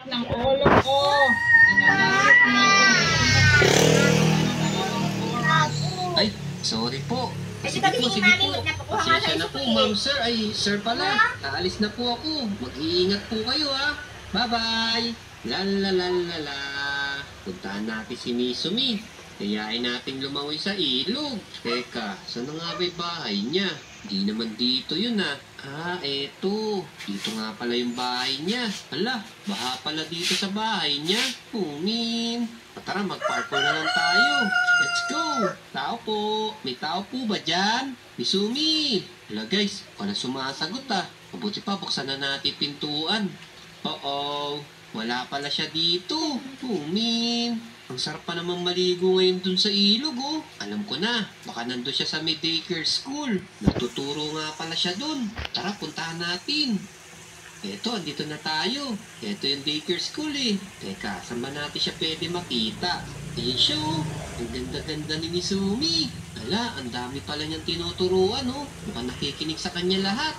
Ng ulo ko. Ginagalit mo kung Ay, sorry po. Kasi Sige po, sige po. nakukuha nga Pasensya sa na isip po, ko eh. ma'am sir. Ay, sir pala. Aalis na po ako. Mag-iingat po kayo, ha. Bye-bye. La la la la la. Puntahan natin si Misumi. Kayain natin lumawi sa ilog. Teka, saan na nga ba yung bahay niya? Di naman dito yun, ah. Ah, eto. Dito nga pala yung bahay niya. Hala, baha pala dito sa bahay niya. Kunin. Tara, mag-parkour na lang tayo. Let's go! Tao po! May tao po ba dyan? Misumi! Hala guys, wala sumasagot ah. Mabuti pa, buksan na natin pintuan. Oo, wala pala siya dito. Kumin! Ang sarap pa naman maligo ngayon dun sa ilog oh. Alam ko na, baka nandun siya sa may daycare school. Natuturo nga pala siya dun. Tara, puntahan natin. Eto, andito na tayo. Eto yung daycare school eh. Teka, saan ba natin siya pwede makita? Ayun siya oh. Ang ganda-ganda ni Misumi. Ala, ang dami pala niyang tinuturuan oh. Mukhang nakikinig sa kanya lahat.